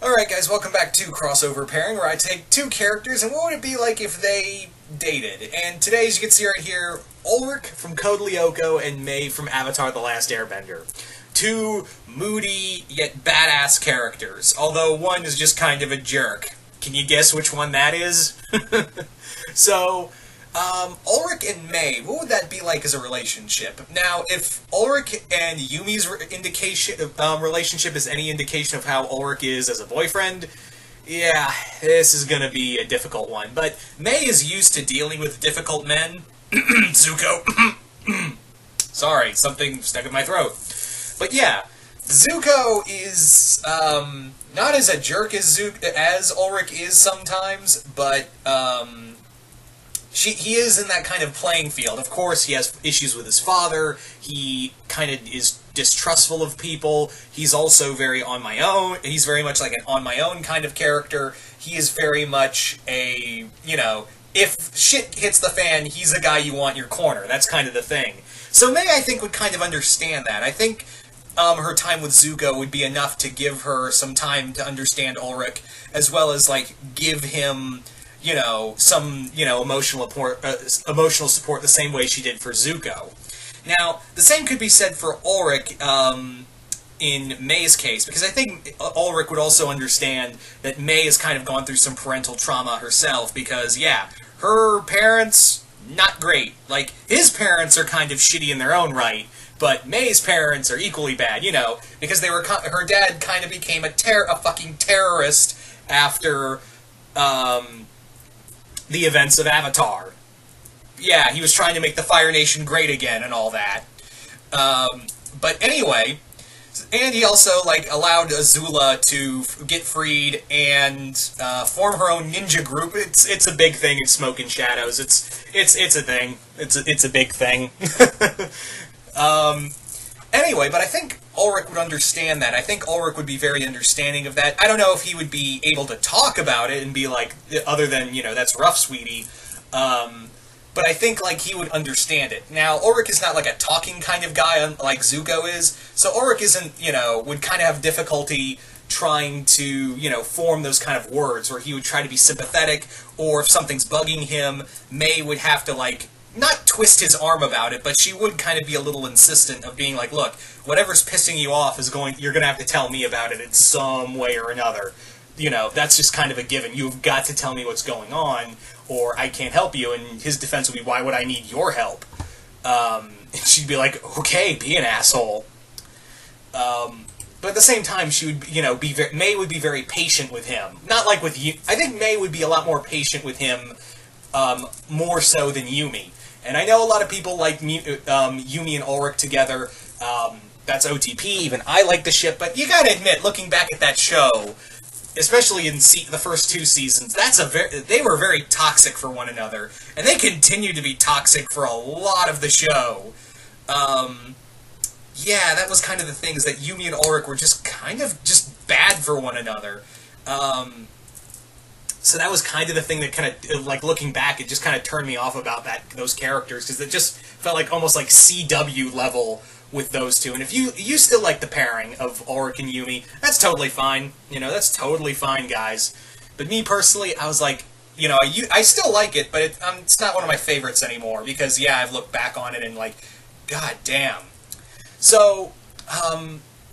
Alright guys, welcome back to Crossover Pairing, where I take two characters and what would it be like if they dated. And today, as you can see right here, Ulrich from Code Lyoko and May from Avatar The Last Airbender. Two moody, yet badass characters, although one is just kind of a jerk. Can you guess which one that is? So, Ulrich and May, what would that be like as a relationship? Now, if Ulrich and Yumi's relationship is any indication of how Ulrich is as a boyfriend, yeah, this is gonna be a difficult one. But May is used to dealing with difficult men. Zuko. Sorry, something stuck in my throat. But yeah, Zuko is not as a jerk as Ulrich is sometimes, but he is in that kind of playing field. Of course, he has issues with his father. He kind of is distrustful of people. He's also very on my own. He's very much like an on my own kind of character. He is very much a, if shit hits the fan, he's a guy you want in your corner. That's kind of the thing. So May, I think, would kind of understand that. I think her time with Zuko would be enough to give her some time to understand Ulrich, as well as, give him some, emotional support the same way she did for Zuko. Now, the same could be said for Ulrich in May's case, because I think Ulrich would also understand that May has kind of gone through some parental trauma herself, because, yeah, her parents, not great. His parents are kind of shitty in their own right, but May's parents are equally bad, because her dad kind of became a fucking terrorist after, the events of Avatar. Yeah, he was trying to make the Fire Nation great again and all that. But anyway, and he also, allowed Azula to get freed and form her own ninja group. It's a big thing in Smoke and Shadows. It's a thing. It's a big thing. Anyway, but I think Ulrich would understand that. I think Ulrich would be very understanding of that. I don't know if he would be able to talk about it and be like, other than, that's rough, sweetie. But I think, he would understand it. Now, Ulrich is not, a talking kind of guy like Zuko is, so Ulrich isn't, would kind of have difficulty trying to, form those kind of words, where he would try to be sympathetic, or if something's bugging him, May would have to, not twist his arm about it, but she would kind of be a little insistent of being like, look, whatever's pissing you off you're gonna have to tell me about it in some way or another. That's just kind of a given. You've got to tell me what's going on, or I can't help you. And his defense would be, why would I need your help? And she'd be like, okay, be an asshole. But at the same time, she would, May would be very patient with him. Not like with you. I think May would be a lot more patient with him, more so than Yumi. And I know a lot of people like Yumi and Ulrich together. That's OTP. Even I like the ship. But you gotta admit, looking back at that show, especially in the first two seasons, they were very toxic for one another. And they continue to be toxic for a lot of the show. Yeah, that was kind of the things, that Yumi and Ulrich were just kind of just bad for one another. So that was kind of the thing that kind of, looking back, it just kind of turned me off about those characters, because it just felt like almost like CW level with those two. And if you still like the pairing of Ulrich and Yumi, that's totally fine. That's totally fine, guys. But me personally, I was like, I still like it, but it's not one of my favorites anymore, because, yeah, I've looked back on it and, god damn. So,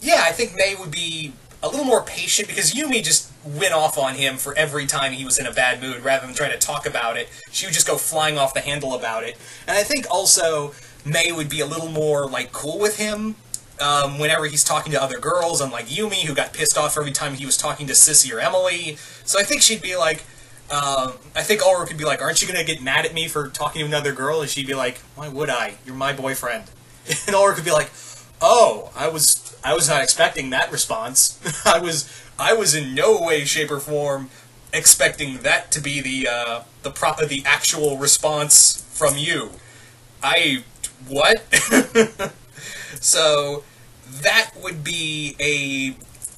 yeah, I think May would be a little more patient, because Yumi just went off on him for every time he was in a bad mood. Rather than trying to talk about it, she would just go flying off the handle about it. And I think also May would be a little more, cool with him whenever he's talking to other girls, unlike Yumi, who got pissed off every time he was talking to Sissy or Emily. So I think she'd be like, I think Ulrich would be like, aren't you going to get mad at me for talking to another girl? And she'd be like, why would I? You're my boyfriend. And Ulrich would be like, oh, I was not expecting that response. I was in no way, shape, or form expecting that to be the actual response from you. What? So that would be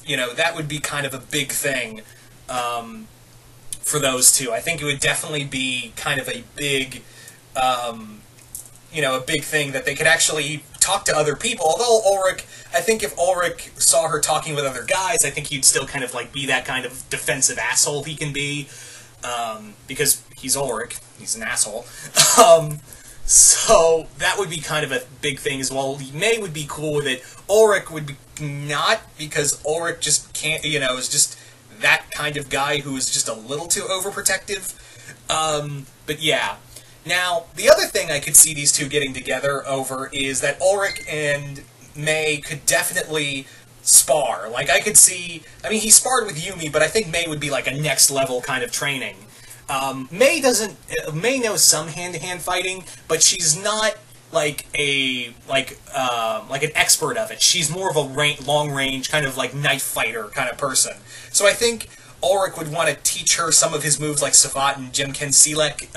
that would be kind of a big thing for those two. I think it would definitely be kind of a big, a big thing that they could actually talk to other people. Although Ulrich, I think if Ulrich saw her talking with other guys, I think he'd still kind of like be that kind of defensive asshole he can be, because he's Ulrich, he's an asshole. So that would be kind of a big thing as well. May would be cool with it. Ulrich would be not, because Ulrich just can't, is just that kind of guy who is just a little too overprotective. But yeah. Now, the other thing I could see these two getting together over is that Ulrich and May could definitely spar. Like, I could see, he sparred with Yumi, but I think May would be like a next level kind of training. May knows some hand-to-hand fighting, but she's not like an expert of it. She's more of a long-range kind of like knife fighter kind of person. So I think Ulrich would want to teach her some of his moves like Savat and Jimken Silek.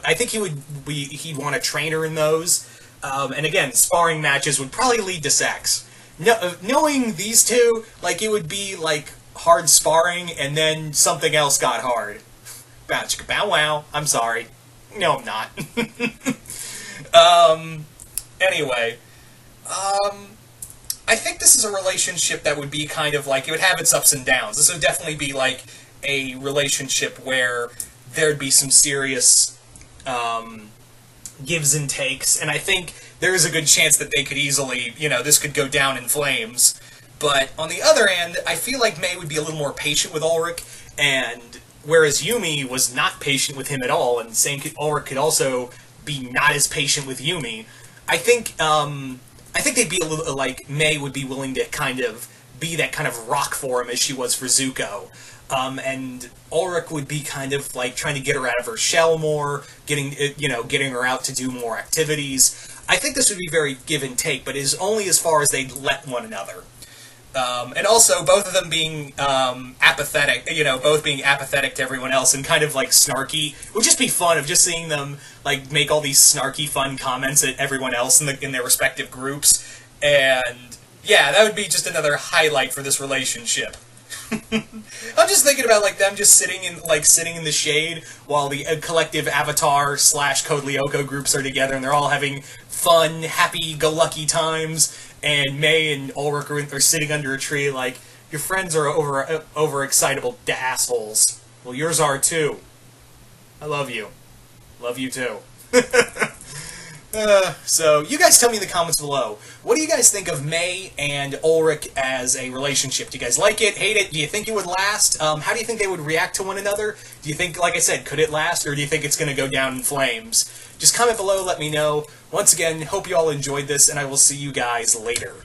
I think he'd want to train her in those. And again, sparring matches would probably lead to sex. Knowing these two, like, it would be like hard sparring and then something else got hard. Bow wow. I'm sorry. No, I'm not. Anyway. I think this is a relationship that would be kind of like, it would have its ups and downs. This would definitely be like a relationship where there'd be some serious gives and takes, and I think there is a good chance that they could easily, this could go down in flames. But on the other hand, I feel like May would be a little more patient with Ulrich, and whereas Yumi was not patient with him at all, and Ulrich could also be not as patient with Yumi, I think they'd be a little, like, May would be willing to kind of be that kind of rock for him as she was for Zuko. And Ulrich would be kind of like trying to get her out of her shell more, getting her out to do more activities. I think this would be very give and take, but is only as far as they'd let one another. And also, both of them being apathetic, both being apathetic to everyone else and kind of, like, snarky. It would just be fun of just seeing them, like, make all these snarky, fun comments at everyone else in their respective groups. And, yeah, that would be just another highlight for this relationship. I'm just thinking about, like, them just sitting in the shade while the collective Avatar / Code Lyoko groups are together, and they're all having fun, happy-go-lucky times. And May and Ulrich are sitting under a tree like, your friends are overexcitable assholes. Well, yours are too. I love you. Love you too. So, you guys tell me in the comments below, what do you guys think of May and Ulrich as a relationship? Do you guys like it, hate it? Do you think it would last? How do you think they would react to one another? Do you think, like I said, could it last, or do you think it's going to go down in flames? Just comment below, let me know. Once again, hope you all enjoyed this, and I will see you guys later.